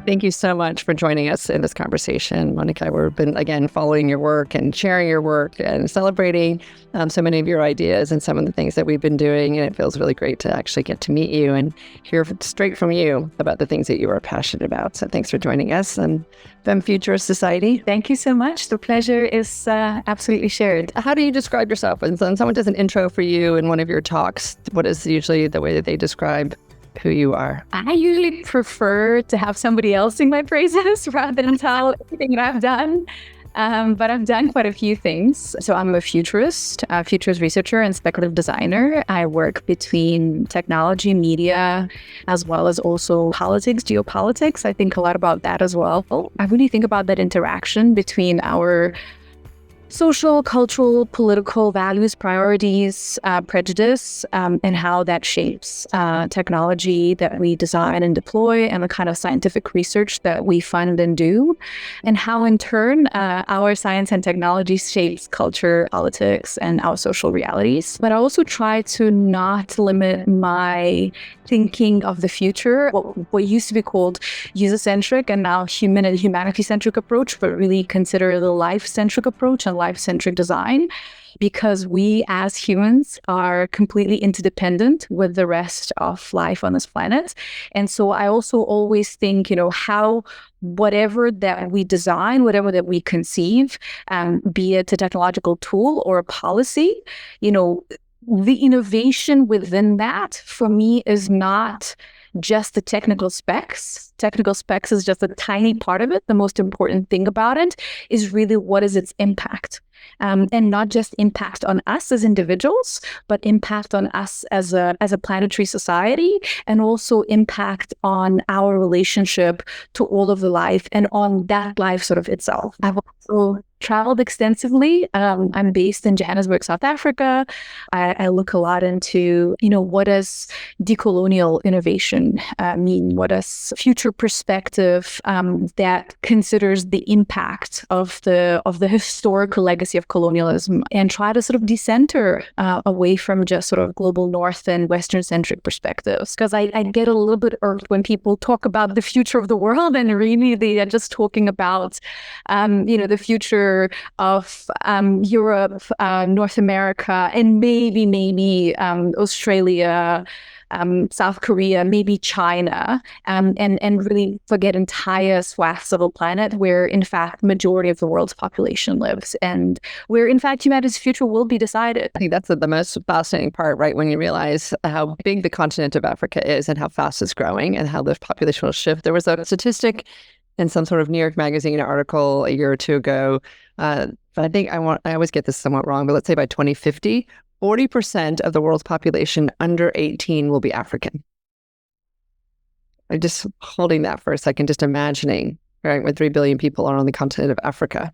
Thank you so much for joining us in this conversation, Monika. We've been, again, following your work and sharing your work and celebrating so many of your ideas and some of the things that we've been doing. And it feels really great to actually get to meet you and hear straight from you about the things that you are passionate about. So thanks for joining us on Femme Futurist Society. Thank you so much. The pleasure is absolutely shared. How do you describe yourself? When someone does an intro for you in one of your talks, what is usually the way that they describe who you are? I usually prefer to have somebody else sing my praises rather than tell everything that I've done. But I've done quite a few things. So I'm a futurist researcher and speculative designer. I work between technology, media, as well as also politics, geopolitics. I think a lot about that as well. I really think about that interaction between our social, cultural, political values, priorities, prejudice, and how that shapes technology that we design and deploy, and the kind of scientific research that we fund and do, and how in turn our science and technology shapes culture, politics, and our social realities. But I also try to not limit my thinking of the future, what used to be called user-centric and now human and humanity-centric approach, but really consider the life-centric approach and life-centric design, because we as humans are completely interdependent with the rest of life on this planet. And so I also always think, how whatever that we design, whatever that we conceive, be it a technological tool or a policy, the innovation within that, for me, is not just the technical specs. Technical specs is just a tiny part of it. The most important thing about it is really what is its impact. And not just impact on us as individuals, but impact on us as a planetary society, and also impact on our relationship to all of the life and on that life sort of itself. I've also traveled extensively. I'm based in Johannesburg, South Africa. I look a lot into, what does decolonial innovation mean? What does future perspective that considers the impact of the historical legacy of colonialism, and try to sort of decenter away from just sort of global North and Western centric perspectives. Because I get a little bit irked when people talk about the future of the world and really they are just talking about, the future of Europe, North America, and maybe Australia, South Korea, maybe China, and really forget entire swaths of the planet where, in fact, majority of the world's population lives, and where, in fact, humanity's future will be decided. I think that's the most fascinating part, right? When you realize how big the continent of Africa is and how fast it's growing and how the population will shift. There was a statistic in some sort of New York Magazine article a year or two ago. But I think I always get this somewhat wrong, but let's say by 2050, 40% of the world's population under 18 will be African. I'm just holding that for a second, just imagining, right, when 3 billion people are on the continent of Africa,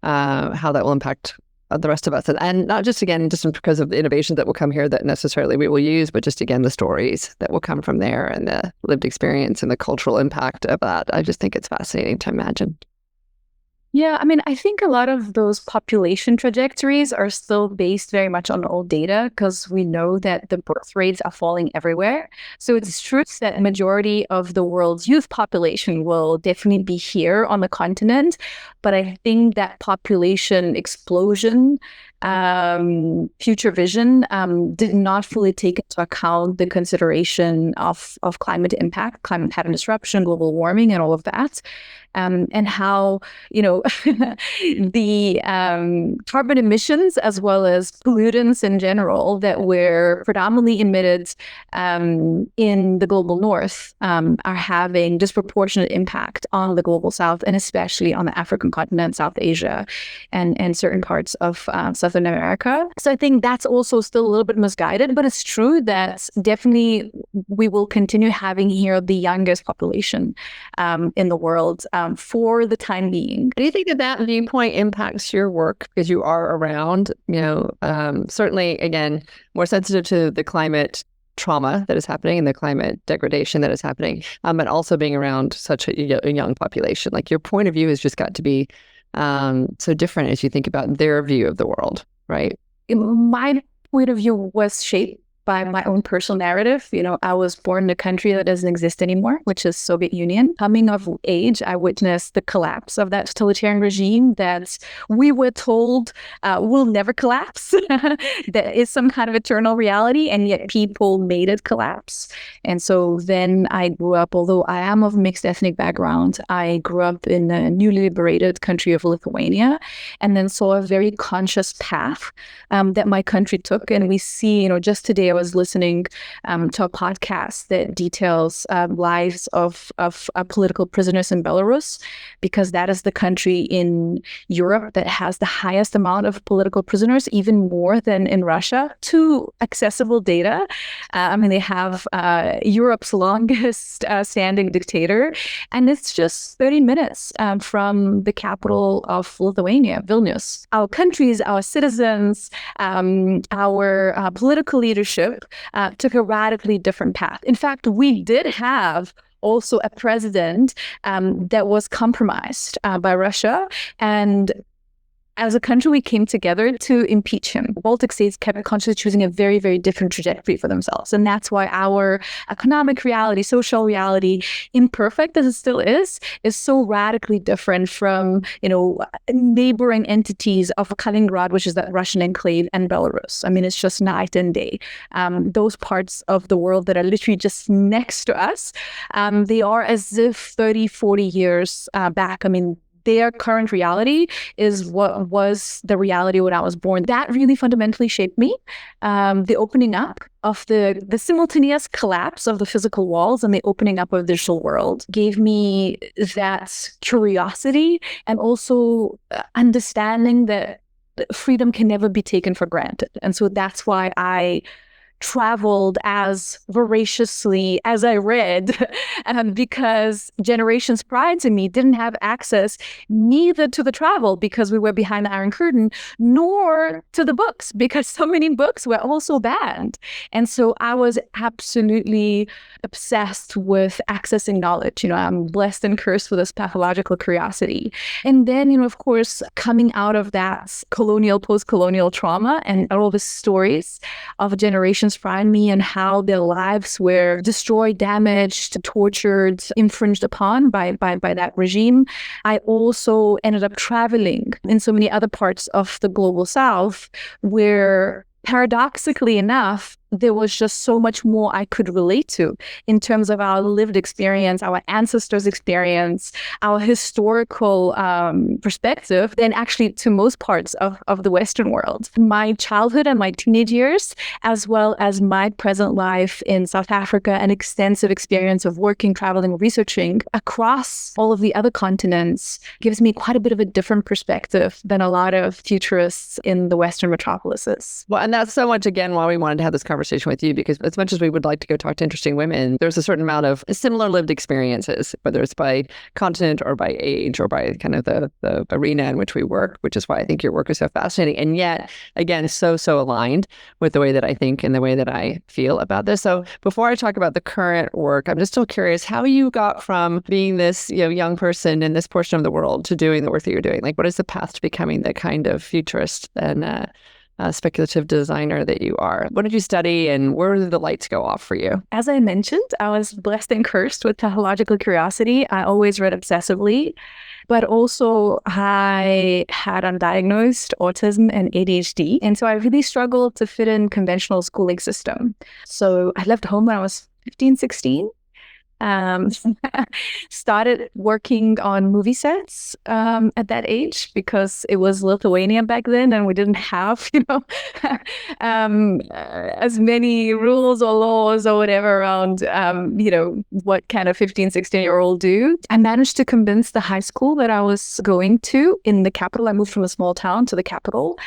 how that will impact the rest of us. And not just, again, just because of the innovations that will come here that necessarily we will use, but just, again, the stories that will come from there and the lived experience and the cultural impact of that. I just think it's fascinating to imagine. Yeah, I think a lot of those population trajectories are still based very much on old data, because we know that the birth rates are falling everywhere. So it's true that the majority of the world's youth population will definitely be here on the continent. But I think that population explosion, future vision, did not fully take into account the consideration of climate impact, climate pattern disruption, global warming, and all of that. And how, the carbon emissions as well as pollutants in general that were predominantly emitted in the global north are having disproportionate impact on the global south, and especially on the African continent, South Asia, and certain parts of Southern America. So I think that's also still a little bit misguided, but it's true that definitely we will continue having here the youngest population in the world for the time being. Do you think that viewpoint impacts your work because you are around, certainly, again, more sensitive to the climate trauma that is happening and the climate degradation that is happening, but also being around such a young population? Like, your point of view has just got to be so different as you think about their view of the world, right? My point of view was shaped by my own personal narrative. I was born in a country that doesn't exist anymore, which is Soviet Union. Coming of age, I witnessed the collapse of that totalitarian regime that we were told will never collapse. That is some kind of eternal reality, and yet people made it collapse. And so then I grew up, although I am of mixed ethnic background, I grew up in the newly liberated country of Lithuania, and then saw a very conscious path that my country took. And we see, just today I was listening to a podcast that details lives of political prisoners in Belarus, because that is the country in Europe that has the highest amount of political prisoners, even more than in Russia, to accessible data. They have Europe's longest standing dictator, and it's just 30 minutes from the capital of Lithuania, Vilnius. Our countries, our citizens, our political leadership took a radically different path. In fact, we did have also a president that was compromised by Russia, and as a country, we came together to impeach him. Baltic states kept consciously choosing a very, very different trajectory for themselves. And that's why our economic reality, social reality, imperfect as it still is so radically different from, neighboring entities of Kaliningrad, which is that Russian enclave, and Belarus. It's just night and day. Those parts of the world that are literally just next to us, they are as if 30, 40 years back. Their current reality is what was the reality when I was born. That really fundamentally shaped me. The opening up of the simultaneous collapse of the physical walls and the opening up of the digital world gave me that curiosity, and also understanding that freedom can never be taken for granted. And so that's why I traveled as voraciously as I read, because generations prior to me didn't have access neither to the travel, because we were behind the Iron Curtain, nor to the books, because so many books were also banned. And so I was absolutely obsessed with accessing knowledge. I'm blessed and cursed with this pathological curiosity. And then, of course, coming out of that colonial, post-colonial trauma and all the stories of generations prior to me and how their lives were destroyed, damaged, tortured, infringed upon by that regime, I also ended up traveling in so many other parts of the global South where, paradoxically enough, there was just so much more I could relate to in terms of our lived experience, our ancestors' experience, our historical perspective than actually to most parts of the Western world. My childhood and my teenage years, as well as my present life in South Africa, an extensive experience of working, traveling, researching across all of the other continents, gives me quite a bit of a different perspective than a lot of futurists in the Western metropolises. Well, and that's so much, again, why we wanted to have this conversation with you, because as much as we would like to go talk to interesting women, there's a certain amount of similar lived experiences, whether it's by continent or by age or by kind of the arena in which we work, which is why I think your work is so fascinating. And yet, again, so aligned with the way that I think and the way that I feel about this. So before I talk about the current work, I'm just still curious how you got from being this young person in this portion of the world to doing the work that you're doing. Like, what is the path to becoming the kind of futurist and speculative designer that you are? What did you study, and where did the lights go off for you? As I mentioned, I was blessed and cursed with pathological curiosity. I always read obsessively, but also I had undiagnosed autism and ADHD. And so I really struggled to fit in conventional schooling system. So I left home when I was 15, 16. Started working on movie sets at that age, because it was Lithuania back then and we didn't have as many rules or laws or whatever around what kind of 15, 16-year-old do. I managed to convince the high school that I was going to in the capital. I moved from a small town to the capital.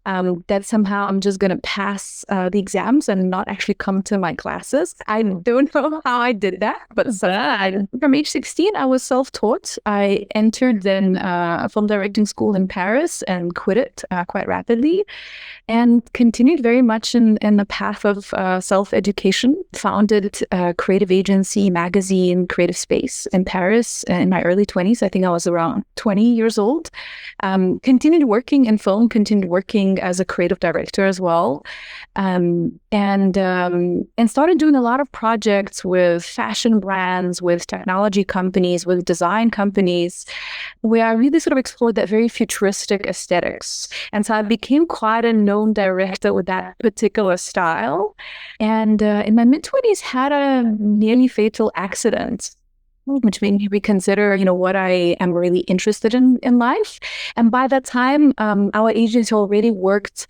That somehow I'm just going to pass the exams and not actually come to my classes. I don't know how I did that, but from age 16, I was self-taught. I entered then a film directing school in Paris and quit it quite rapidly, and continued very much in the path of self-education. Founded a creative agency, magazine, Creative Space in Paris in my early 20s. I think I was around 20 years old. Continued working in film, continued working working as a creative director as well, and started doing a lot of projects with fashion brands, with technology companies, with design companies, where I really sort of explored that very futuristic aesthetics. And so I became quite a known director with that particular style. And in my mid-20s, had a nearly fatal accident, which made me reconsider, what I am really interested in life. And by that time, our agency already worked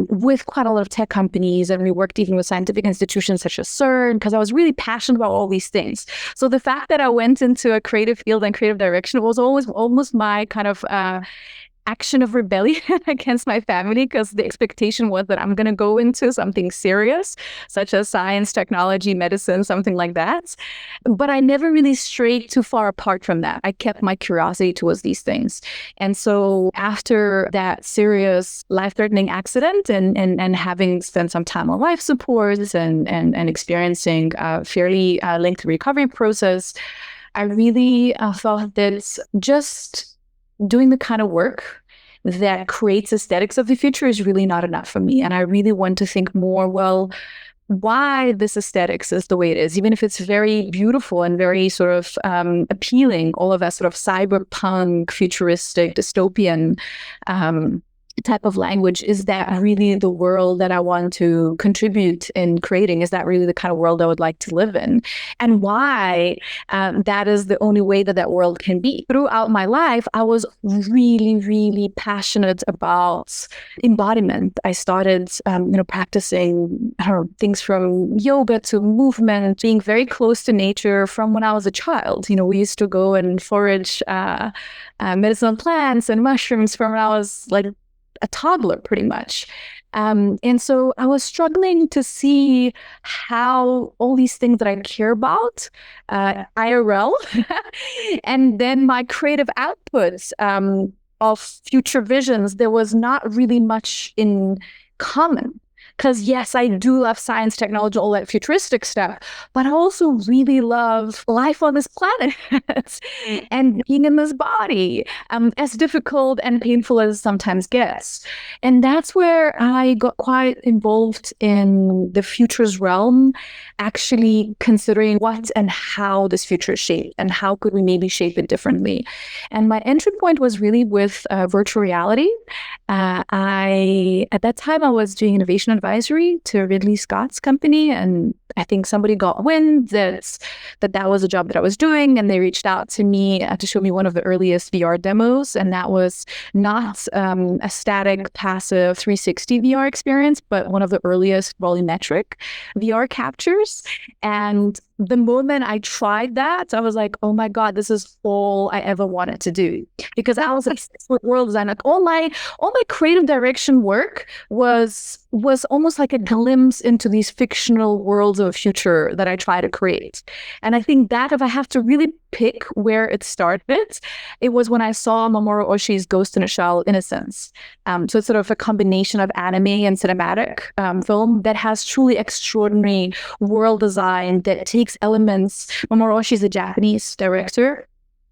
with quite a lot of tech companies, and we worked even with scientific institutions such as CERN, because I was really passionate about all these things. So the fact that I went into a creative field and creative direction was always almost my kind of action of rebellion against my family, because the expectation was that I'm going to go into something serious, such as science, technology, medicine, something like that. But I never really strayed too far apart from that. I kept my curiosity towards these things. And so after that serious life-threatening accident and having spent some time on life support and experiencing a fairly lengthy recovery process, I really felt that just doing the kind of work that creates aesthetics of the future is really not enough for me. And I really want to think more, well, why this aesthetics is the way it is, even if it's very beautiful and very sort of appealing, all of that sort of cyberpunk, futuristic, dystopian type of language. Is that really the world that I want to contribute in creating? Is that really the kind of world I would like to live in? And why that is the only way that world can be. Throughout my life, I was really, really passionate about embodiment. I started, practicing things from yoga to movement, being very close to nature from when I was a child. We used to go and forage medicinal plants and mushrooms from when I was like a toddler, pretty much. And so I was struggling to see how all these things that I care about, IRL, and then my creative outputs of future visions, there was not really much in common. Because yes, I do love science, technology, all that futuristic stuff, but I also really love life on this planet and being in this body, as difficult and painful as it sometimes gets. And that's where I got quite involved in the futures realm, actually considering what and how this future is shaped and how could we maybe shape it differently. And my entry point was really with virtual reality. At that time, I was doing innovation advisory to Ridley Scott's company, and I think somebody got wind that was a job that I was doing, and they reached out to me to show me one of the earliest VR demos, and that was not a static, passive 360 VR experience, but one of the earliest volumetric VR captures. And the moment I tried that, I was like, oh my God, this is all I ever wanted to do. Because I was obsessed with world design. Like all my creative direction work was almost like a glimpse into these fictional worlds of a future that I try to create. And I think that if I have to really pick where it started, it was when I saw Mamoru Oshii's Ghost in a Shell, Innocence. So it's sort of a combination of anime and cinematic film that has truly extraordinary world design that takes elements. Mamoru Oshii is a Japanese director.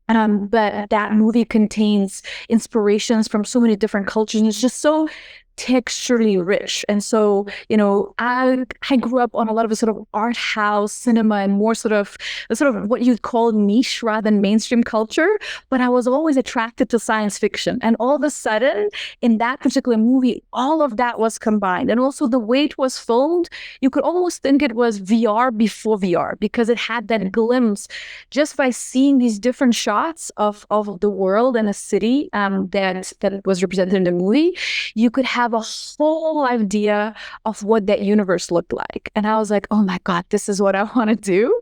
But that movie contains inspirations from so many different cultures, and it's just so texturally rich. And so, I grew up on a lot of a sort of art house cinema and more sort of what you'd call niche rather than mainstream culture. But I was always attracted to science fiction. And all of a sudden, in that particular movie, all of that was combined. And also the way it was filmed, you could almost think it was VR before VR, because it had that glimpse just by seeing these different shots of the world and a city that was represented in the movie. You could have a whole idea of what that universe looked like. And I was like, oh my God, this is what I want to do.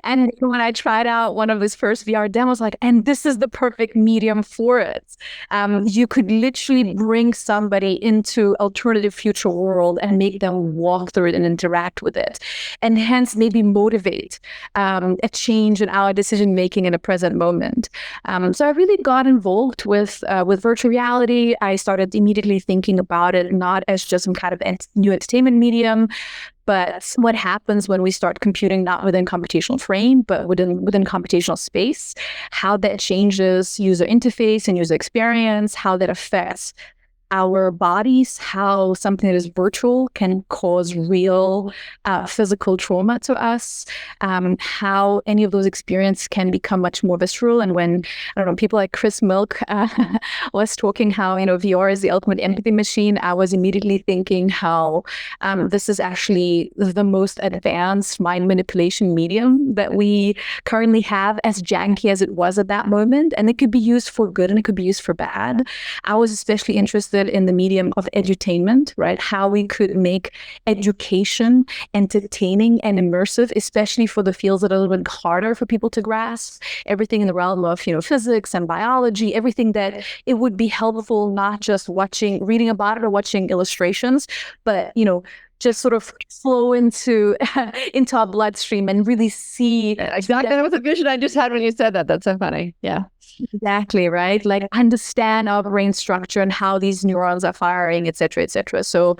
And when I tried out one of these first VR demos, and this is the perfect medium for it. You could literally bring somebody into alternative future world and make them walk through it and interact with it. And hence maybe motivate a change in our decision making in a present moment. So I really got involved with virtual reality. I started immediately thinking about it not as just some kind of new entertainment medium, but what happens when we start computing not within computational frame, but within computational space, how that changes user interface and user experience, how that affects our bodies, how something that is virtual can cause real physical trauma to us, how any of those experiences can become much more visceral. And when, I don't know, people like Chris Milk was talking how, VR is the ultimate empathy machine, I was immediately thinking how this is actually the most advanced mind manipulation medium that we currently have, as janky as it was at that moment. And it could be used for good and it could be used for bad. I was especially interested in the medium of edutainment, right? How we could make education entertaining and immersive, especially for the fields that are a little bit harder for people to grasp. Everything in the realm of, physics and biology, everything that it would be helpful, not just reading about it or watching illustrations, but, just sort of flow into our bloodstream and really see. Exactly. That was a vision I just had when you said that. That's so funny. Yeah. Exactly, right? Like understand our brain structure and how these neurons are firing, et cetera, et cetera. So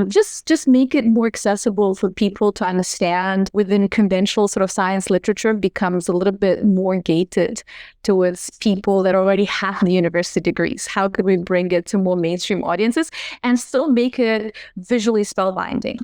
just make it more accessible for people to understand. Within conventional sort of science literature becomes a little bit more gated towards people that already have the university degrees. How could we bring it to more mainstream audiences and still make it visually spellbinding?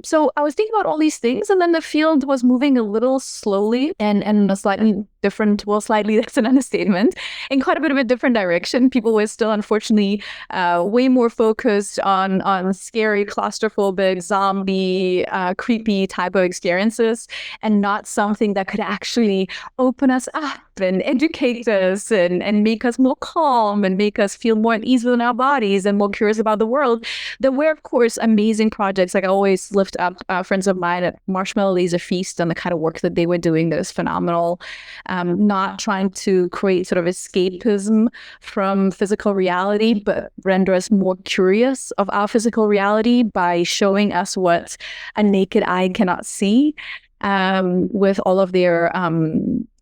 So I was thinking about all these things, and then the field was moving a little slowly and a slightly different, well, slightly, that's an understatement, in quite a bit of a different direction. People were still, unfortunately, way more focused on scary, claustrophobic, zombie, creepy type of experiences, and not something that could actually open us up and educate us and make us more calm and make us feel more at ease within our bodies and more curious about the world. There were, of course, amazing projects. Like I always lift up friends of mine at Marshmallow Laser Feast and the kind of work that they were doing that is phenomenal. Not trying to create sort of escapism from physical reality, but render us more curious of our physical reality by showing us what a naked eye cannot see, with all of their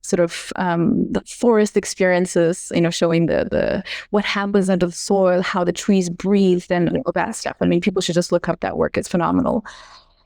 the forest experiences, showing the what happens under the soil, how the trees breathe, and all that stuff. I mean, people should just look up that work. It's phenomenal.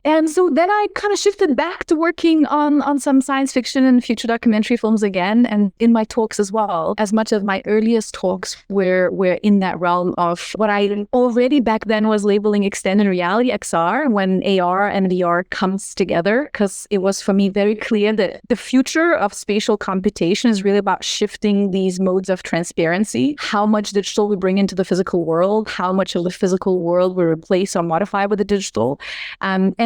And so then I kind of shifted back to working on some science fiction and future documentary films again, and in my talks as well. As much of my earliest talks were in that realm of what I already back then was labeling extended reality, XR, when AR and VR comes together, because it was for me very clear that the future of spatial computation is really about shifting these modes of transparency, how much digital we bring into the physical world, how much of the physical world we replace or modify with the digital.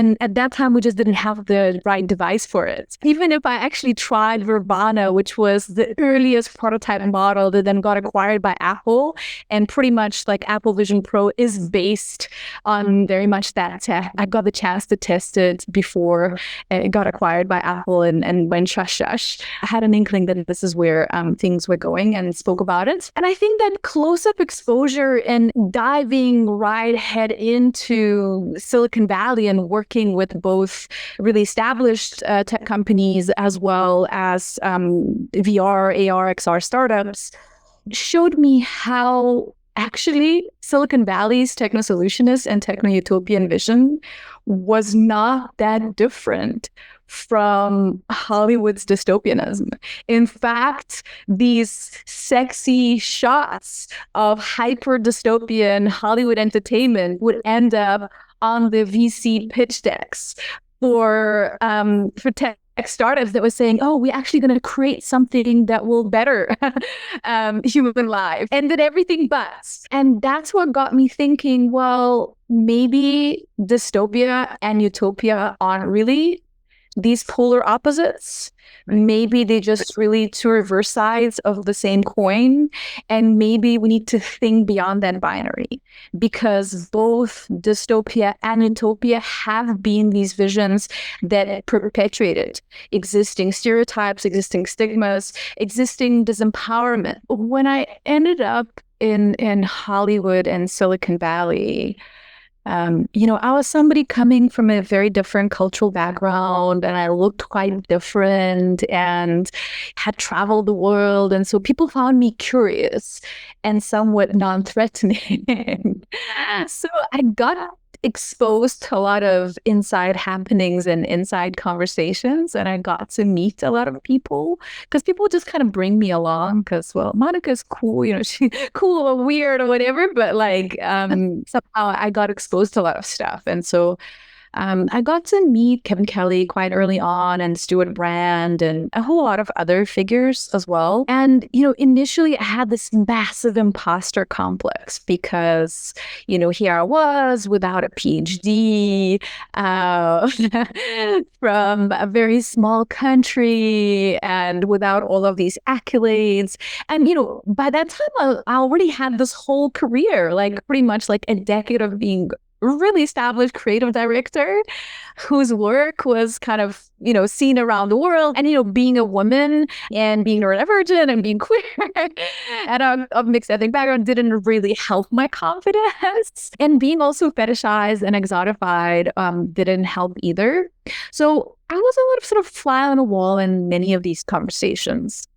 And at that time, we just didn't have the right device for it. Even if I actually tried Verbana, which was the earliest prototype model that then got acquired by Apple, and pretty much like Apple Vision Pro is based on very much that tech. I got the chance to test it before it got acquired by Apple and went shush. I had an inkling that this is where things were going and spoke about it. And I think that close-up exposure and diving right head into Silicon Valley and working with both really established tech companies as well as VR, AR, XR startups showed me how actually Silicon Valley's techno-solutionist and techno-utopian vision was not that different from Hollywood's dystopianism. In fact, these sexy shots of hyper dystopian Hollywood entertainment would end up on the VC pitch decks for tech startups that was saying, oh, we're actually going to create something that will better human life. And then everything busts. And that's what got me thinking, well, maybe dystopia and utopia aren't really these polar opposites. Maybe they just really two reverse sides of the same coin. And maybe we need to think beyond that binary, because both dystopia and utopia have been these visions that perpetuated existing stereotypes, existing stigmas, existing disempowerment. When I ended up in Hollywood and Silicon Valley, I was somebody coming from a very different cultural background, and I looked quite different and had traveled the world. And so people found me curious and somewhat non-threatening. So I got exposed to a lot of inside happenings and inside conversations, and I got to meet a lot of people because people just kind of bring me along because, well, Monica's cool, she's cool or weird or whatever, but like somehow I got exposed to a lot of stuff. And so I got to meet Kevin Kelly quite early on, and Stuart Brand, and a whole lot of other figures as well. And, initially I had this massive imposter complex because, here I was without a PhD, from a very small country and without all of these accolades. And, by that time, I already had this whole career, like pretty much like a decade of being really established creative director whose work was kind of, seen around the world. And, being a woman and being neurodivergent and being queer and of mixed ethnic background didn't really help my confidence. And being also fetishized and exotified didn't help either. So I was a lot of sort of fly on the wall in many of these conversations,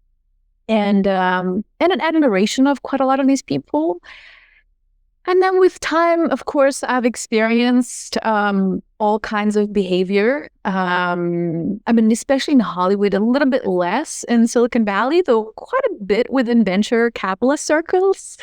and an admiration of quite a lot of these people. And then with time, of course, I've experienced all kinds of behavior. Especially in Hollywood, a little bit less in Silicon Valley, though quite a bit within venture capitalist circles.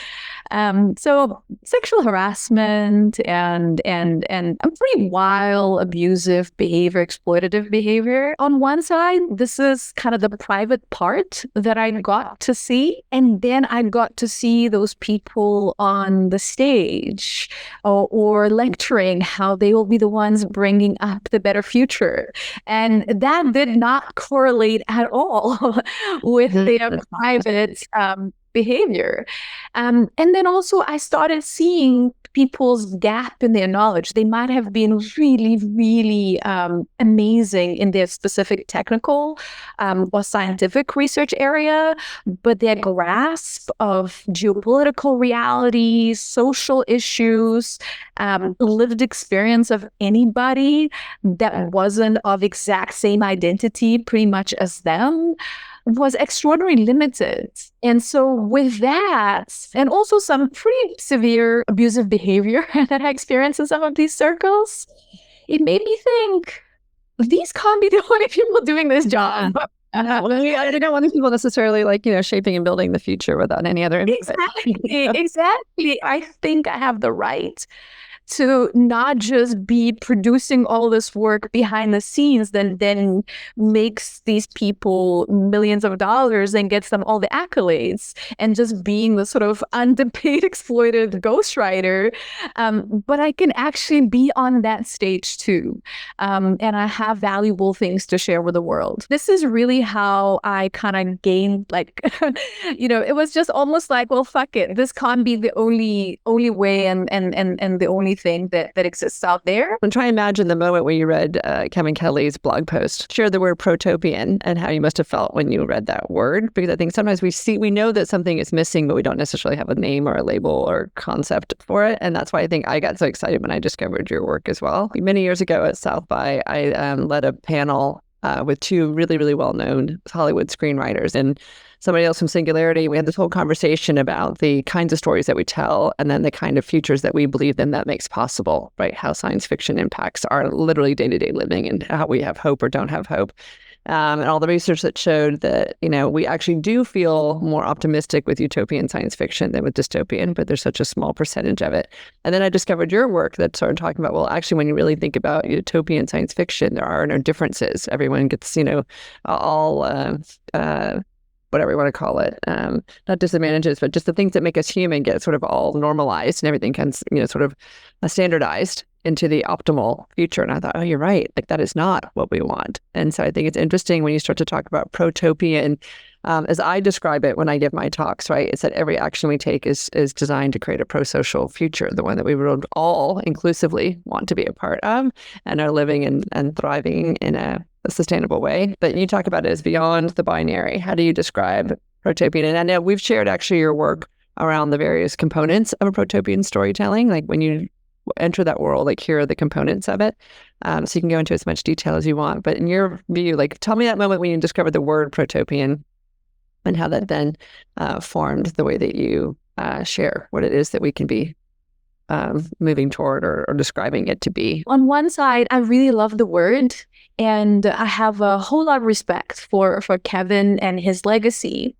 So sexual harassment and a pretty wild, abusive behavior, exploitative behavior. On one side, this is kind of the private part that I got to see. And then I got to see those people on the stage or lecturing how they will be the ones bringing up the better future. And that did not correlate at all with their private behavior. And then also I started seeing people's gap in their knowledge. They might have been really, really amazing in their specific technical or scientific research area, but their grasp of geopolitical realities, social issues, lived experience of anybody that wasn't of exact same identity pretty much as them was extraordinarily limited. And so with that, and also some pretty severe abusive behavior that I experienced in some of these circles, it made me think, these can't be the only people doing this job. I don't want people necessarily shaping and building the future without any other input. Exactly. I think I have the right to not just be producing all this work behind the scenes that then makes these people millions of dollars and gets them all the accolades, and just being the sort of underpaid, exploited ghostwriter. But I can actually be on that stage too. And I have valuable things to share with the world. This is really how I kind of gained, it was just almost like, well, fuck it. This can't be the only way and the only thing that exists out there. And try and imagine the moment when you read Kevin Kelly's blog post, share the word protopian, and how you must have felt when you read that word. Because I think sometimes we know that something is missing, but we don't necessarily have a name or a label or concept for it. And that's why I think I got so excited when I discovered your work as well. Many years ago at South by, I led a panel with two really, really well-known Hollywood screenwriters and somebody else from Singularity. We had this whole conversation about the kinds of stories that we tell, and then the kind of futures that we believe in that makes possible, right? How science fiction impacts our literally day-to-day living, and how we have hope or don't have hope. And all the research that showed that, we actually do feel more optimistic with utopian science fiction than with dystopian, but there's such a small percentage of it. And then I discovered your work that started talking about, well, actually, when you really think about utopian science fiction, there are no differences. Everyone gets, all whatever you want to call it, not disadvantages, but just the things that make us human get sort of all normalized, and everything can, sort of standardized into the optimal future. And I thought, oh, you're right. That is not what we want. And so I think it's interesting when you start to talk about protopian, as I describe it when I give my talks, right? It's that every action we take is designed to create a pro-social future, the one that we would all inclusively want to be a part of and are living and thriving in a sustainable way. But you talk about it as beyond the binary. How do you describe protopian? And I know we've shared actually your work around the various components of a protopian storytelling. Like when you enter that world, here are the components of it. So you can go into as much detail as you want. But in your view, tell me that moment when you discovered the word protopian and how that then formed the way that you share what it is that we can be. moving toward or describing it to be? On one side, I really love the word, and I have a whole lot of respect for Kevin and his legacy.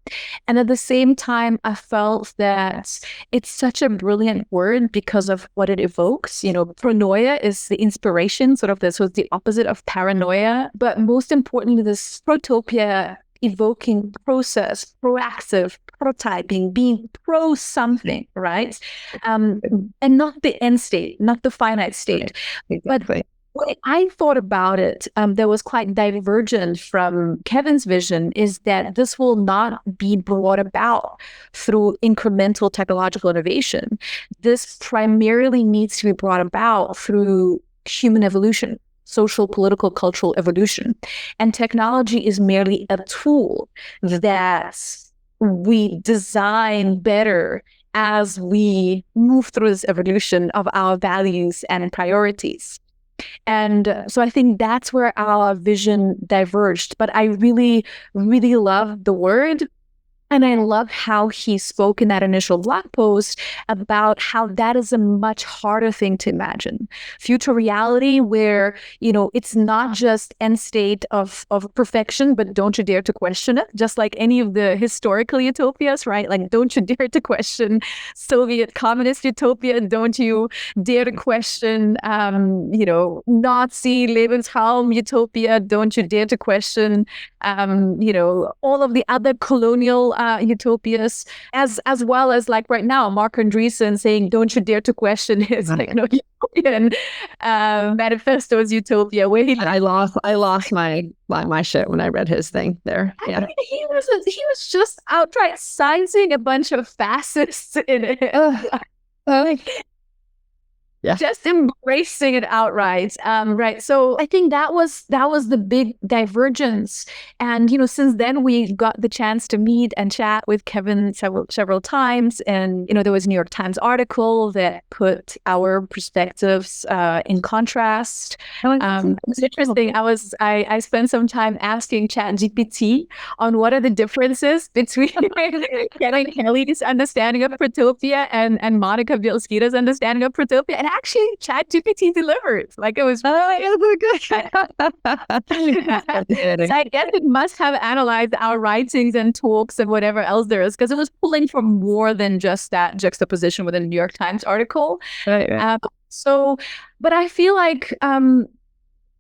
And at the same time, I felt that it's such a brilliant word because of what it evokes. Pronoia is the inspiration, sort of this was the opposite of paranoia. But most importantly, this protopia evoking process, proactive, prototyping, being pro something, right? And not the end state, not the finite state. Exactly. But when I thought about it, that was quite divergent from Kevin's vision, is that this will not be brought about through incremental technological innovation. This primarily needs to be brought about through human evolution, social, political, cultural evolution. And technology is merely a tool that we design better as we move through this evolution of our values and priorities. And so I think that's where our vision diverged. But I really, really love the word. And I love how he spoke in that initial blog post about how that is a much harder thing to imagine. Future reality where, it's not just end state of perfection, but don't you dare to question it. Just like any of the historical utopias, right? Like, don't you dare to question Soviet communist utopia. Don't you dare to question, Nazi Lebensraum utopia. Don't you dare to question, all of the other colonial utopias, as well as like right now, Mark Andreessen saying, "Don't you dare to question his utopian manifesto's utopia." Where I lost my shit when I read his thing there. Yeah, I mean, he was just outright sizing a bunch of fascists in it. Yeah. Just embracing it outright. Right. So I think that was the big divergence. And, since then we got the chance to meet and chat with Kevin several times. And, there was a New York Times article that put our perspectives in contrast. It was interesting. I spent some time asking ChatGPT on what are the differences between Kevin Kelly's understanding of Protopia and Monika Bielskyte's understanding of Protopia. And actually, ChatGPT delivered. Like, it was good. So I guess it must have analyzed our writings and talks and whatever else there is, because it was pulling from more than just that juxtaposition within the New York Times article. Right. But I feel like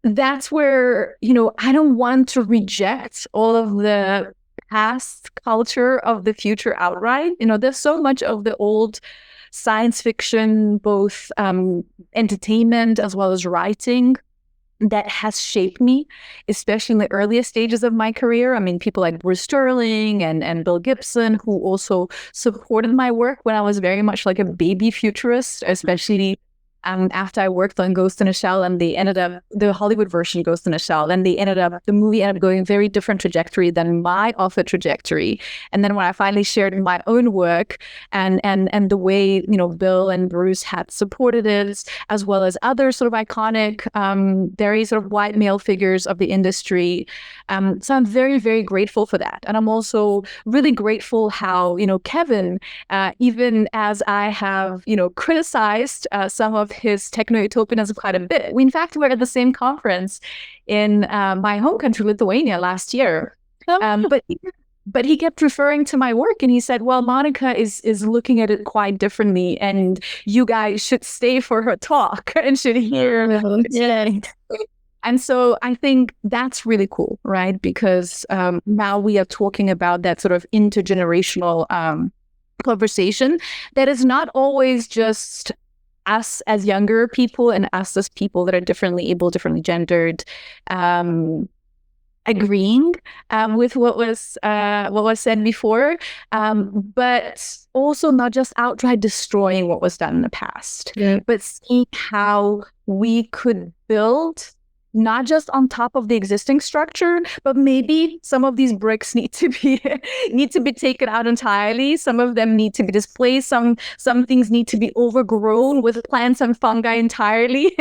that's where, I don't want to reject all of the past culture of the future outright. There's so much of the old science fiction, both entertainment as well as writing, that has shaped me, especially in the earliest stages of my career. I mean, people like Bruce Sterling and Bill Gibson, who also supported my work when I was very much like a baby futurist, especially after I worked on Ghost in a Shell, and they ended up, the Hollywood version Ghost in a Shell, then the movie ended up going a very different trajectory than my author trajectory. And then when I finally shared my own work and the way, Bill and Bruce had supported it, as well as other sort of iconic, very sort of white male figures of the industry. So I'm very, very grateful for that. And I'm also really grateful how, Kevin, even as I have, criticized some of his techno-utopianism quite a bit. We, in fact, were at the same conference in my home country, Lithuania, last year. But he kept referring to my work, and he said, well, Monika is looking at it quite differently, and you guys should stay for her talk and should hear. Yeah. And so I think that's really cool, right? Because now we are talking about that sort of intergenerational conversation that is not always just us as younger people and us as people that are differently able, differently gendered, agreeing with what was said before, but also not just outright destroying what was done in the past, but seeing how we could build not just on top of the existing structure, but maybe some of these bricks need to be taken out entirely. Some of them need to be displaced. Some things need to be overgrown with plants and fungi entirely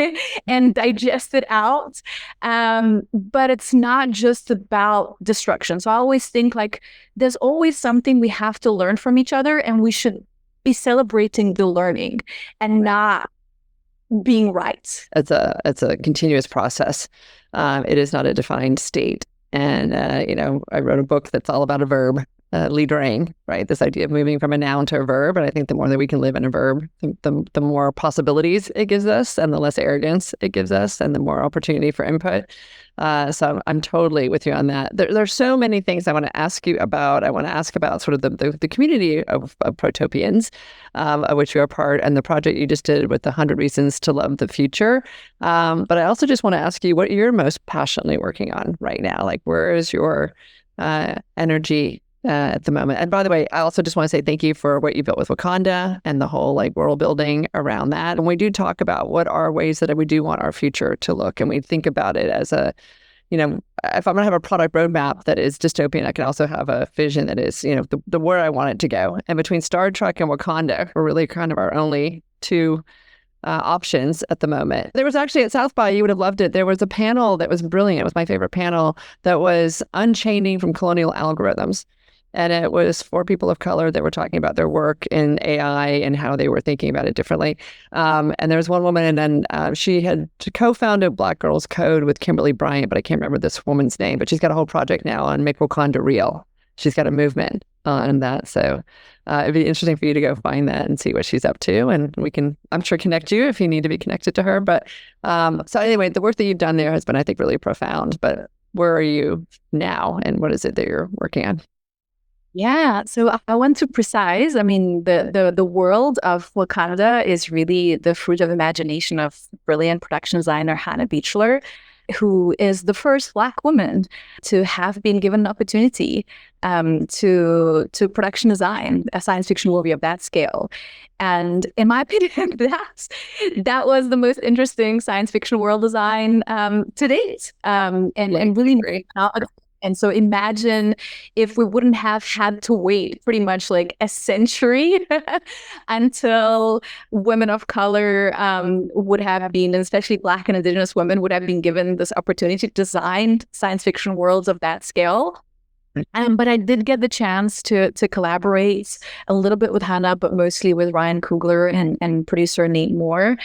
and digested out. But it's not just about destruction. So I always think like there's always something we have to learn from each other, and we should be celebrating the learning and not being right. It's a continuous process. It is not a defined state. And, I wrote a book that's all about a verb, leadering, right? This idea of moving from a noun to a verb. And I think the more that we can live in a verb, the more possibilities it gives us and the less arrogance it gives us and the more opportunity for input. So I'm totally with you on that. There's so many things I want to ask you about. I want to ask about sort of the community of Protopians, of which you are part, and the project you just did with the 100 Reasons to Love the Future. But I also just want to ask you what you're most passionately working on right now. Like, where is your energy at the moment? And by the way, I also just want to say thank you for what you built with Wakanda and the whole world building around that. And we do talk about what are ways that we do want our future to look, and we think about it as a, if I'm going to have a product roadmap that is dystopian, I can also have a vision that is, the where I want it to go. And between Star Trek and Wakanda, we're really kind of our only two options at the moment. There was actually at South by, you would have loved it, there was a panel that was brilliant. It was my favorite panel, that was Unchaining from Colonial Algorithms. And it was 4 people of color that were talking about their work in AI and how they were thinking about it differently. And there was one woman, and then she had co-founded Black Girls Code with Kimberly Bryant, but I can't remember this woman's name, but she's got a whole project now on Make Wakanda Real. She's got a movement on that. So it'd be interesting for you to go find that and see what she's up to. And we can, I'm sure, connect you if you need to be connected to her. But so anyway, the work that you've done there has been, I think, really profound. But where are you now, and what is it that you're working on? Yeah, so I want to precise. I mean, the world of Wakanda is really the fruit of imagination of brilliant production designer Hannah Beachler, who is the first Black woman to have been given an opportunity to production design a science fiction movie of that scale. And in my opinion, that was the most interesting science fiction world design to date, and really great. And so imagine if we wouldn't have had to wait pretty much like a century until women of color would have been, especially Black and Indigenous women, would have been given this opportunity to design science fiction worlds of that scale. But I did get the chance to collaborate a little bit with Hannah, but mostly with Ryan Coogler and producer Nate Moore,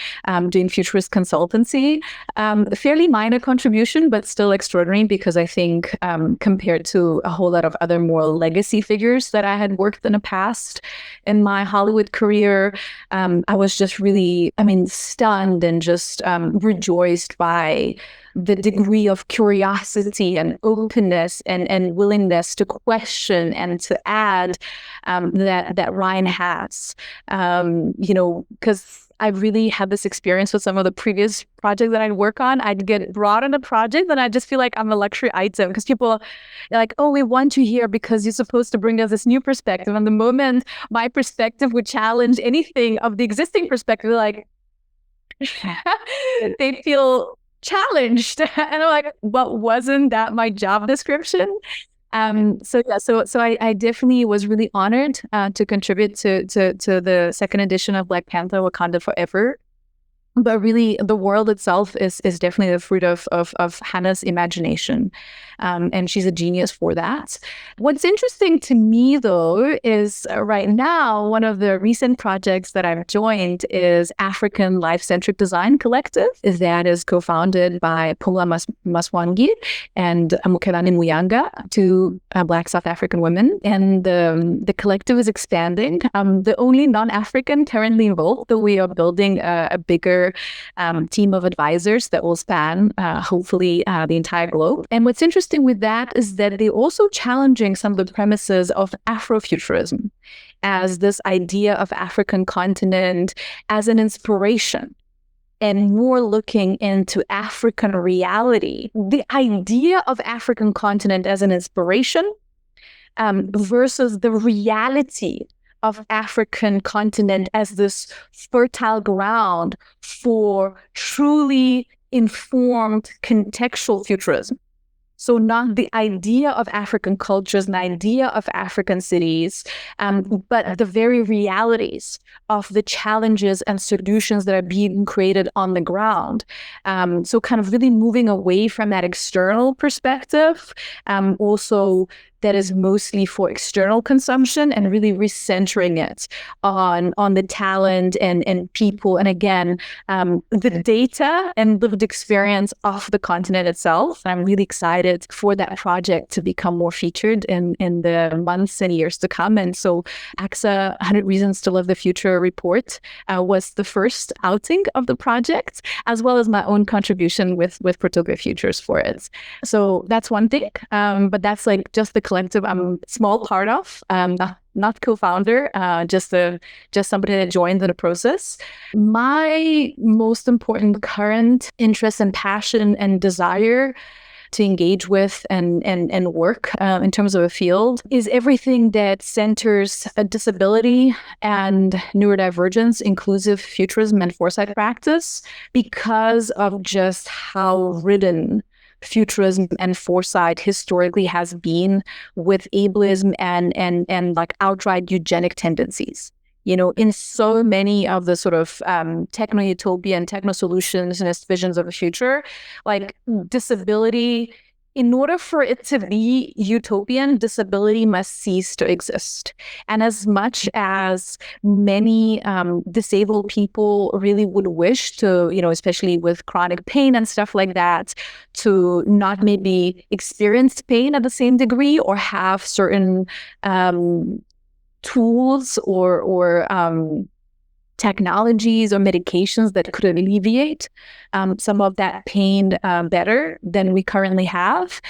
doing futurist consultancy. A fairly minor contribution, but still extraordinary, because I think compared to a whole lot of other more legacy figures that I had worked in the past in my Hollywood career, I was just really, stunned and just rejoiced by the degree of curiosity and openness and willingness to question and to add that Ryan has. Because I really had this experience with some of the previous projects that I'd work on. I'd get brought on a project and I just feel like I'm a luxury item, because people are like, oh, we want you here because you're supposed to bring us this new perspective. And the moment my perspective would challenge anything of the existing perspective, like they feel challenged. And I'm like, well, wasn't that my job description? So I definitely was really honored to contribute to the second edition of Black Panther Wakanda Forever. But really, the world itself is definitely the fruit of Hannah's imagination. And she's a genius for that. What's interesting to me, though, is right now, one of the recent projects that I've joined is African Life-centric Design Collective. That is co-founded by Pumla Maswangi and Amukelani Muyanga, 2 Black South African women. And the collective is expanding. The only non-African currently involved, though we are building a bigger team of advisors that will span, hopefully, the entire globe. And what's interesting with that is that they're also challenging some of the premises of Afrofuturism as this idea of African continent as an inspiration, and more looking into African reality. The idea of African continent as an inspiration versus the reality of African continent as this fertile ground for truly informed contextual futurism. So not the idea of African cultures and the idea of African cities, but the very realities of the challenges and solutions that are being created on the ground. So kind of really moving away from that external perspective, also that is mostly for external consumption and really recentering it on the talent and people. And again, the data and lived experience of the continent itself. I'm really excited for that project to become more featured in the months and years to come. And so AXA 100 Reasons to Live the Future report was the first outing of the project, as well as my own contribution with Protopia Futures for it. So that's one thing, but that's like just the collective I'm a small part of, not co-founder, just somebody that joined in the process. My most important current interest and passion and desire to engage with and work in terms of a field is everything that centers a disability and neurodivergence, inclusive futurism and foresight practice, because of just how ridden futurism and foresight historically has been with ableism and like outright eugenic tendencies. You know, in so many of the sort of techno-utopia and techno-solutionist visions of the future, like disability, in order for it to be utopian, disability must cease to exist. And as much as many disabled people really would wish to, you know, especially with chronic pain and stuff like that, to not maybe experience pain at the same degree or have certain tools or technologies or medications that could alleviate some of that pain better than we currently have.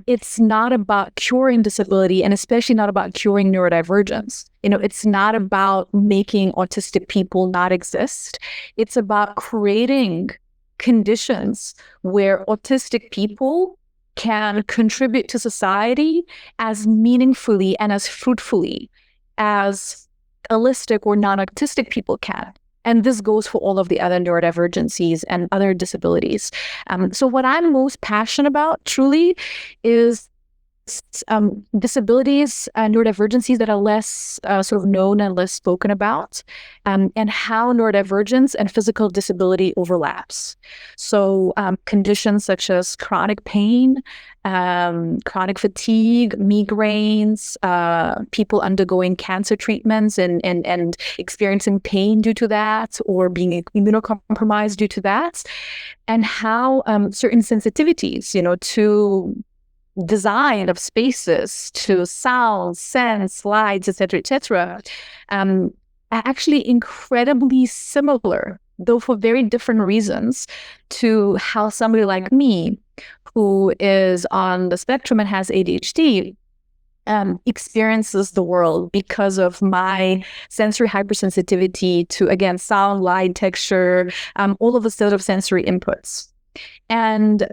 It's not about curing disability, and especially not about curing neurodivergence. You know, it's not about making autistic people not exist. It's about creating conditions where autistic people can contribute to society as meaningfully and as fruitfully as allistic or non-autistic people can. And this goes for all of the other neurodivergencies and other disabilities. So what I'm most passionate about truly is disabilities and neurodivergencies that are less sort of known and less spoken about, and how neurodivergence and physical disability overlaps. So conditions such as chronic pain, chronic fatigue, migraines, people undergoing cancer treatments and experiencing pain due to that, or being immunocompromised due to that, and how certain sensitivities, you know, to design of spaces, to sound, sense, lights, etc., are actually incredibly similar, though for very different reasons, to how somebody like me, who is on the spectrum and has ADHD, experiences the world because of my sensory hypersensitivity to, again, sound, light, texture, all of the sort of sensory inputs. And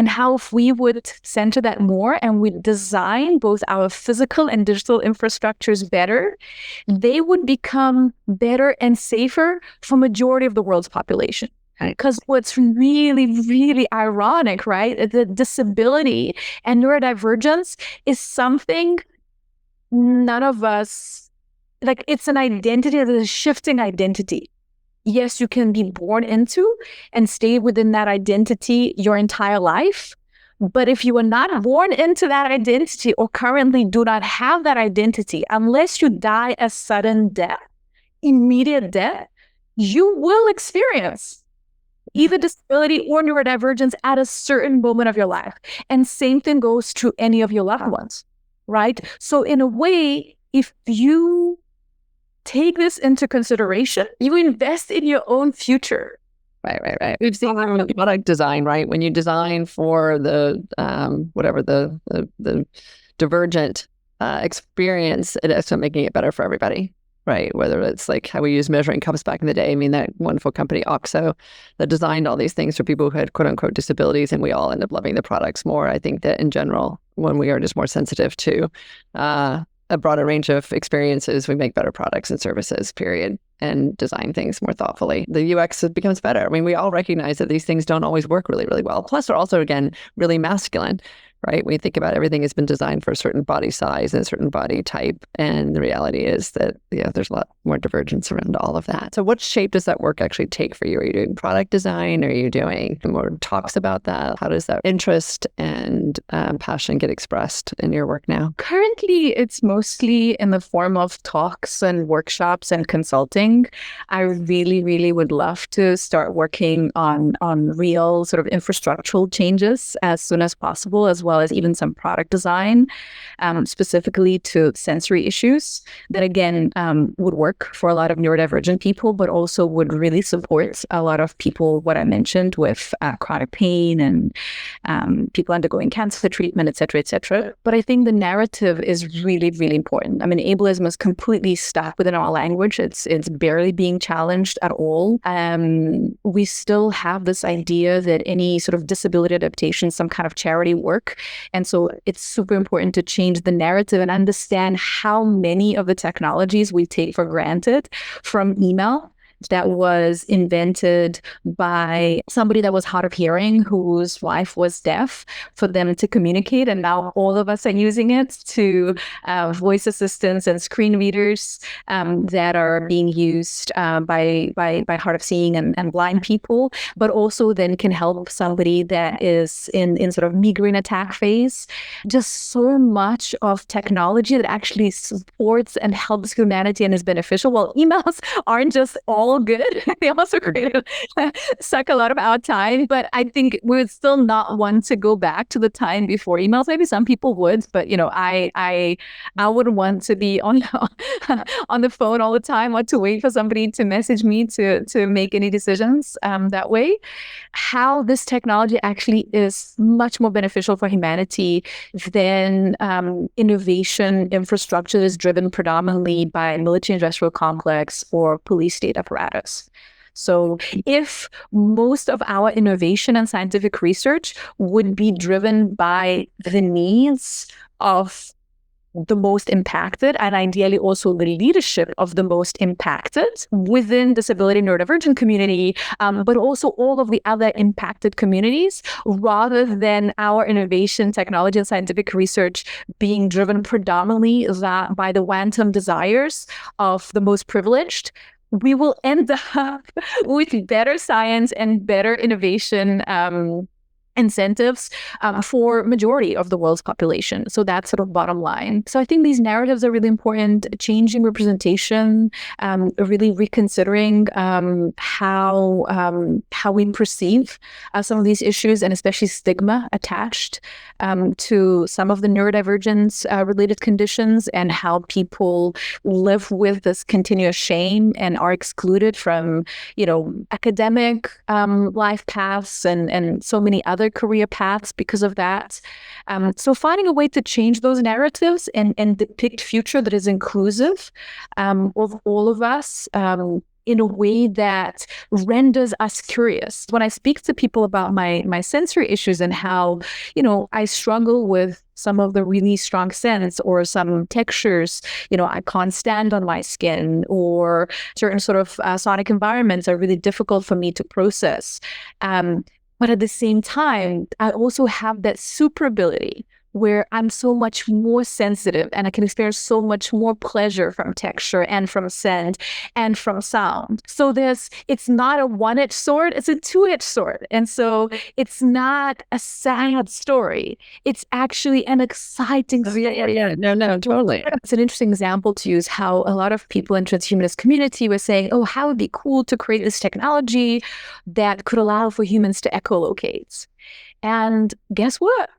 how if we would center that more and we design both our physical and digital infrastructures better, they would become better and safer for majority of the world's population. Because what's really, really ironic, right? The disability and neurodivergence is something none of us, like, it's an identity, it's a shifting identity. Yes, you can be born into and stay within that identity your entire life. But if you are not born into that identity or currently do not have that identity, unless you die a sudden death, immediate death, you will experience either disability or neurodivergence at a certain moment of your life. And same thing goes to any of your loved ones, right? So in a way, if you take this into consideration, you invest in your own future. Right. We've seen that in product design, right? When you design for the the divergent experience, it ends up making it better for everybody, right? Whether it's like how we use measuring cups back in the day. I mean, that wonderful company OXO that designed all these things for people who had quote unquote disabilities, and we all end up loving the products more. I think that in general, when we are just more sensitive to a broader range of experiences, we make better products and services, period, and design things more thoughtfully. The UX becomes better. I mean, we all recognize that these things don't always work really, really well. Plus, they're also, again, really masculine, right? We think about everything has been designed for a certain body size and a certain body type. And the reality is that, there's a lot more divergence around all of that. So what shape does that work actually take for you? Are you doing product design? Are you doing more talks about that? How does that interest and passion get expressed in your work now? Currently, it's mostly in the form of talks and workshops and consulting. I really, really would love to start working on real sort of infrastructural changes as soon as possible, as well as even some product design, specifically to sensory issues that, again, would work for a lot of neurodivergent people, but also would really support a lot of people, what I mentioned, with chronic pain and people undergoing cancer treatment, et cetera, et cetera. But I think the narrative is really, really important. I mean, ableism is completely stuck within our language. It's barely being challenged at all. We still have this idea that any sort of disability adaptation is some kind of charity work. And so it's super important to change the narrative and understand how many of the technologies we take for granted, from email that was invented by somebody that was hard of hearing, whose wife was deaf, for them to communicate. And now all of us are using it, to voice assistants and screen readers that are being used by hard of seeing and blind people, but also then can help somebody that is in sort of migraine attack phase. Just so much of technology that actually supports and helps humanity and is beneficial. Well, emails aren't just all good. They also suck a lot of our time. But I think we would still not want to go back to the time before emails. Maybe some people would, but I wouldn't want to be on the phone all the time, or to wait for somebody to message me to make any decisions that way. How this technology actually is much more beneficial for humanity than innovation infrastructure that is driven predominantly by military-industrial complex or police state apparatus. So if most of our innovation and scientific research would be driven by the needs of the most impacted, and ideally also the leadership of the most impacted within disability neurodivergent community, but also all of the other impacted communities, rather than our innovation, technology, and scientific research being driven predominantly by the wanton desires of the most privileged, we will end up with better science and better innovation incentives for majority of the world's population. So that's sort of bottom line. So I think these narratives are really important. Changing representation, really reconsidering how we perceive some of these issues, and especially stigma attached to some of the neurodivergence related conditions, and how people live with this continuous shame and are excluded from, academic life paths and so many other career paths because of that. So finding a way to change those narratives and depict future that is inclusive of all of us in a way that renders us curious. When I speak to people about my sensory issues and how, I struggle with some of the really strong scents or some textures, I can't stand on my skin, or certain sort of sonic environments are really difficult for me to process. But at the same time, I also have that super ability where I'm so much more sensitive and I can experience so much more pleasure from texture and from scent and from sound. So it's not a one-edged sword, it's a two-edged sword. And so it's not a sad story. It's actually an exciting story. Yeah. No, totally. It's an interesting example to use, how a lot of people in transhumanist community were saying, oh, how would it be cool to create this technology that could allow for humans to echolocate. And guess what?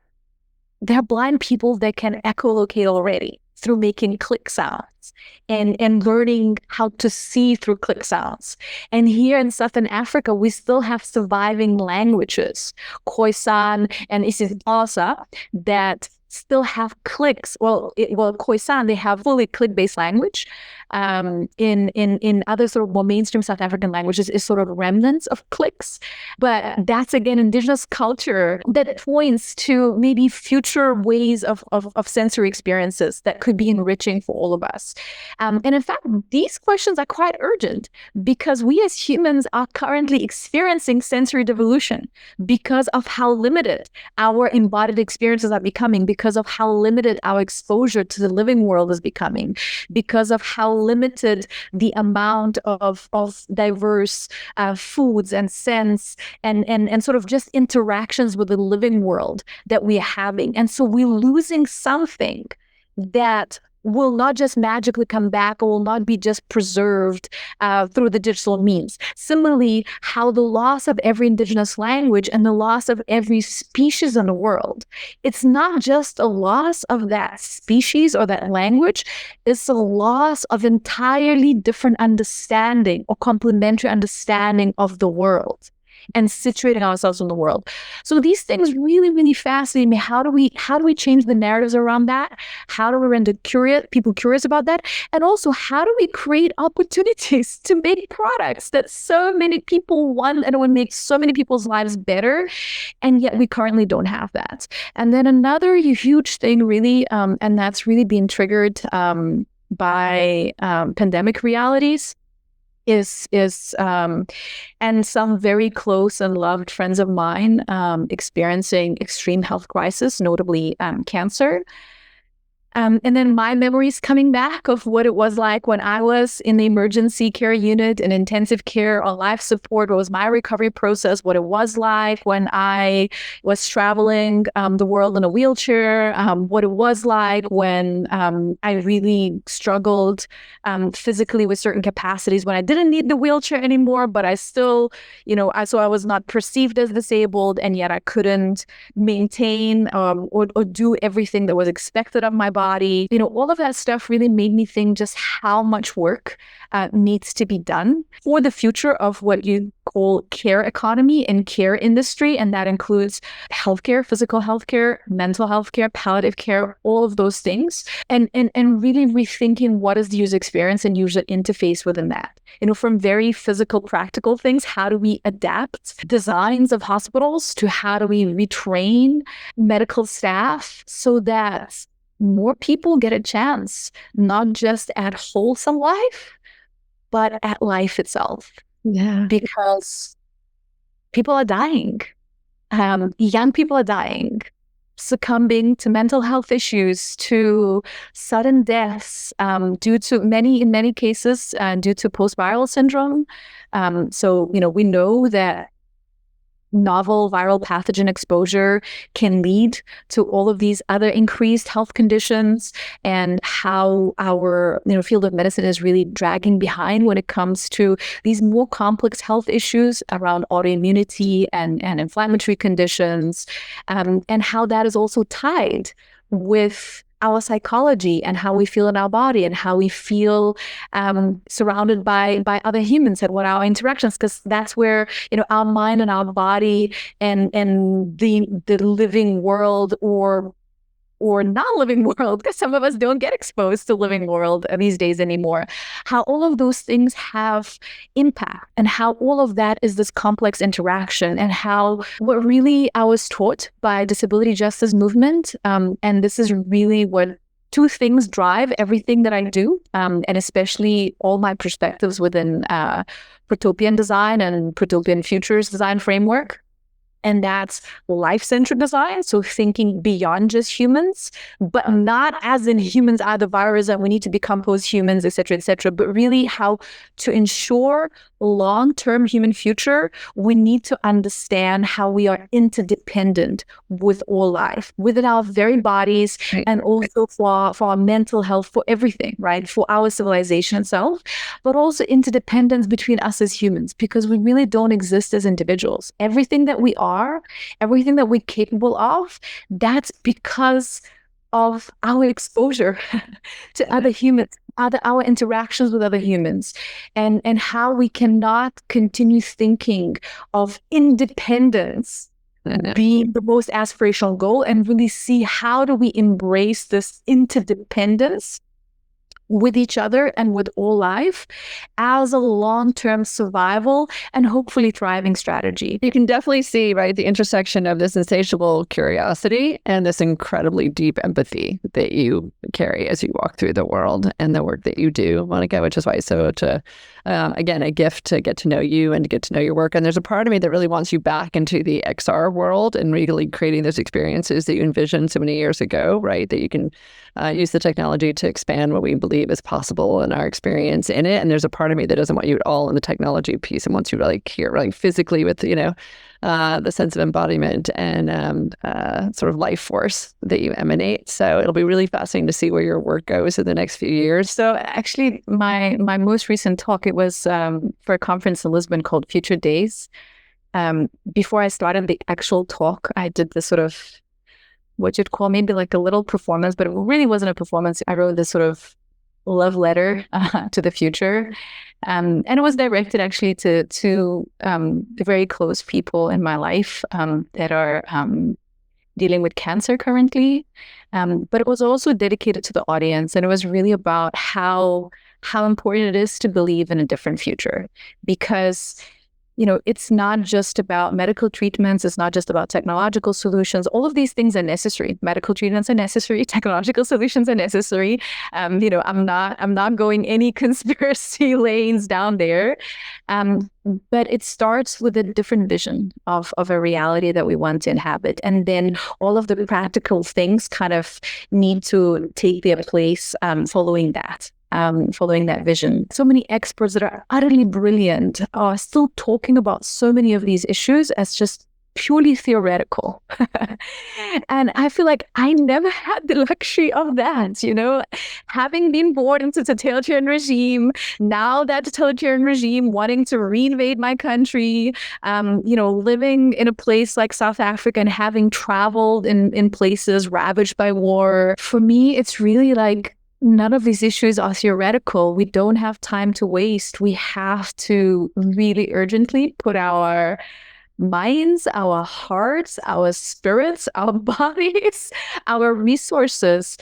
There are blind people that can echolocate already through making click sounds and learning how to see through click sounds. And here in Southern Africa, we still have surviving languages, Khoisan and isiXhosa, that still have clicks. Khoisan, they have fully click-based language. In other sort of more mainstream South African languages is sort of remnants of clicks. But that's, again, indigenous culture that points to maybe future ways of sensory experiences that could be enriching for all of us. And in fact, these questions are quite urgent because we as humans are currently experiencing sensory devolution because of how limited our embodied experiences are becoming, because of how limited our exposure to the living world is becoming, because of how limited the amount of diverse foods and scents and sort of just interactions with the living world that we are having. And so we're losing something that will not just magically come back or will not be just preserved through the digital means. Similarly, how the loss of every indigenous language and the loss of every species in the world, it's not just a loss of that species or that language, it's a loss of entirely different understanding or complementary understanding of the world and situating ourselves in the world. So these things really, really fascinate me. How do we change the narratives around that? How do we render people curious about that? And also, how do we create opportunities to make products that so many people want and would make so many people's lives better? And yet we currently don't have that. And then another huge thing really, and that's really being triggered by pandemic realities, is and some very close and loved friends of mine experiencing extreme health crisis, notably cancer. And then my memories coming back of what it was like when I was in the emergency care unit in intensive care on life support. What was my recovery process? What it was like when I was traveling the world in a wheelchair. What it was like when I really struggled physically with certain capacities when I didn't need the wheelchair anymore, but I still, so I was not perceived as disabled, and yet I couldn't maintain or do everything that was expected of my body. All of that stuff really made me think just how much work needs to be done for the future of what you call care economy and care industry. And that includes healthcare, physical healthcare, mental healthcare, palliative care, all of those things. And really rethinking what is the user experience and user interface within that. From very physical, practical things, how do we adapt designs of hospitals to how do we retrain medical staff so that more people get a chance, not just at wholesome life, but at life itself. Yeah. Because people are dying. Young people are dying, succumbing to mental health issues, to sudden deaths, due to in many cases, due to post-viral syndrome. So, we know that novel viral pathogen exposure can lead to all of these other increased health conditions, and how our field of medicine is really dragging behind when it comes to these more complex health issues around autoimmunity and inflammatory conditions, and how that is also tied with our psychology and how we feel in our body and how we feel surrounded by other humans and what our interactions, because that's where our mind and our body and the living world or non-living world, because some of us don't get exposed to living world these days anymore, how all of those things have impact and how all of that is this complex interaction, and how what really I was taught by disability justice movement, and this is really what two things drive everything that I do, and especially all my perspectives within Protopian design and Protopian futures design framework. And that's life-centric design, so thinking beyond just humans, but not as in humans are the virus and we need to decompose humans, et cetera, but really how to ensure long-term human future, we need to understand how we are interdependent with all life, within our very bodies, and also for our mental health, for everything, right? For our civilization itself, but also interdependence between us as humans, because we really don't exist as individuals. Everything that we are, everything that we're capable of, that's because of our exposure to other humans, our interactions with other humans, and how we cannot continue thinking of independence be the most aspirational goal and really see how do we embrace this interdependence with each other and with all life as a long-term survival and hopefully thriving strategy. You can definitely see, right, the intersection of this insatiable curiosity and this incredibly deep empathy that you carry as you walk through the world and the work that you do, Monika, which is why it's so again, a gift to get to know you and to get to know your work. And there's a part of me that really wants you back into the XR world and really creating those experiences that you envisioned so many years ago, right? That you can use the technology to expand what we believe is possible in our experience in it. And there's a part of me that doesn't want you at all in the technology piece and wants you like here, like physically with, the sense of embodiment and sort of life force that you emanate. So it'll be really fascinating to see where your work goes in the next few years. So actually, my most recent talk, it was for a conference in Lisbon called Future Days. Before I started the actual talk, I did this sort of what you'd call maybe like a little performance, but it really wasn't a performance. I wrote this sort of love letter to the future. And it was directed actually to the very close people in my life that are dealing with cancer currently. But it was also dedicated to the audience. And it was really about how important it is to believe in a different future. Because it's not just about medical treatments. It's not just about technological solutions. All of these things are necessary. Medical treatments are necessary. Technological solutions are necessary. I'm not going any conspiracy lanes down there. But it starts with a different vision of a reality that we want to inhabit. And then all of the practical things kind of need to take their place following that. Following that vision. So many experts that are utterly brilliant are still talking about so many of these issues as just purely theoretical. And I feel like I never had the luxury of that, having been born into a totalitarian regime, now that totalitarian regime wanting to reinvade my country, living in a place like South Africa and having traveled in places ravaged by war. For me, it's really like, none of these issues are theoretical. We don't have time to waste. We have to really urgently put our minds, our hearts, our spirits, our bodies, our resources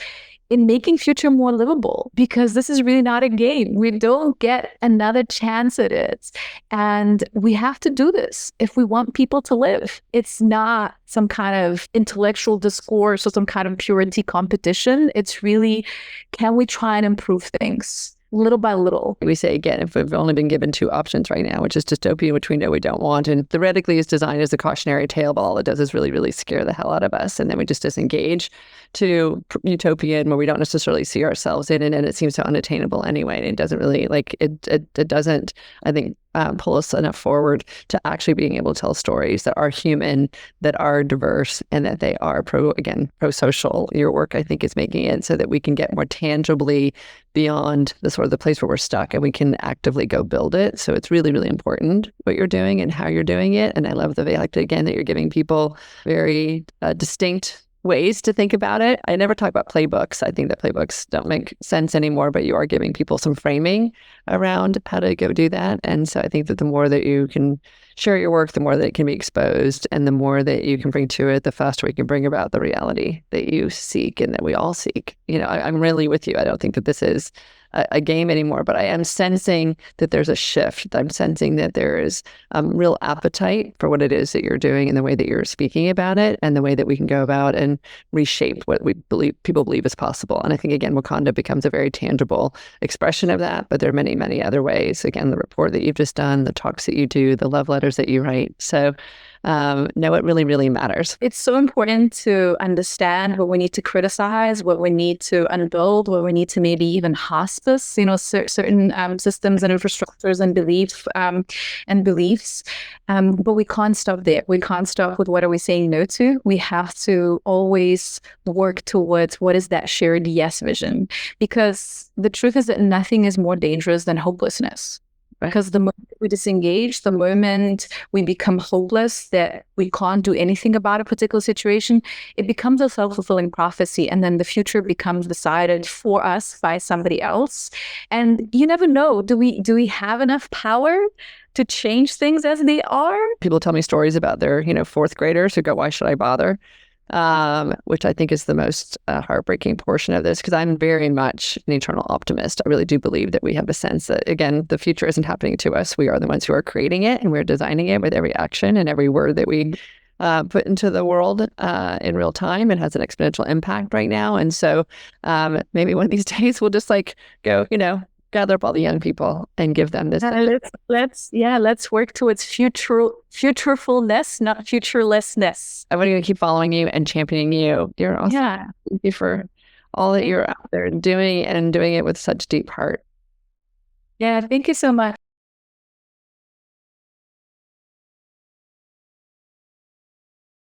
in making future more livable, because this is really not a game. We don't get another chance at it. And we have to do this if we want people to live. It's not some kind of intellectual discourse or some kind of purity competition. It's really, can we try and improve things? Little by little. We say again, if we've only been given two options right now, which is dystopia, which we know we don't want, and theoretically is designed as a cautionary tale, but all it does is really, really scare the hell out of us. And then we just disengage to utopian, where we don't necessarily see ourselves in it, and it seems so unattainable anyway. And it doesn't really, it doesn't, I think, pull us enough forward to actually being able to tell stories that are human, that are diverse, and that they are pro-social. Your work, I think, is making it so that we can get more tangibly beyond the sort of the place where we're stuck, and we can actively go build it. So it's really, really important what you're doing and how you're doing it. And I love the fact, again, that you're giving people very distinct ways to think about it. I never talk about playbooks. I think that playbooks don't make sense anymore, but you are giving people some framing around how to go do that. And so I think that the more that you can share your work, the more that it can be exposed, and the more that you can bring to it, the faster we can bring about the reality that you seek and that we all seek. I'm really with you. I don't think that this is a game anymore, but I am sensing that there's a shift. I'm sensing that there is real appetite for what it is that you're doing and the way that you're speaking about it and the way that we can go about and reshape what people believe is possible. And I think, again, Wakanda becomes a very tangible expression of that, but there are many, many other ways. Again, the report that you've just done, the talks that you do, the love letters that you write. So no, it really, really matters. It's so important to understand what we need to criticize, what we need to unbuild, what we need to maybe even hospice, certain systems and infrastructures and beliefs. But we can't stop there. We can't stop with what are we saying no to. We have to always work towards what is that shared yes vision. Because the truth is that nothing is more dangerous than hopelessness. Because the moment we disengage, the moment we become hopeless, that we can't do anything about a particular situation, it becomes a self-fulfilling prophecy. And then the future becomes decided for us by somebody else. And you never know, do we have enough power to change things as they are? People tell me stories about their, fourth graders who go, why should I bother? Which I think is the most heartbreaking portion of this, because I'm very much an eternal optimist. I really do believe that we have a sense that, again, the future isn't happening to us. We are the ones who are creating it, and we're designing it with every action and every word that we put into the world in real time. It has an exponential impact right now. And so maybe one of these days we'll just go, gather up all the young people and give them this. Let's work towards futurefulness, not futurelessness. I'm going to keep following you and championing you. You're awesome. Yeah. Thank you for all that you're out there doing, and doing it with such deep heart. Yeah, thank you so much.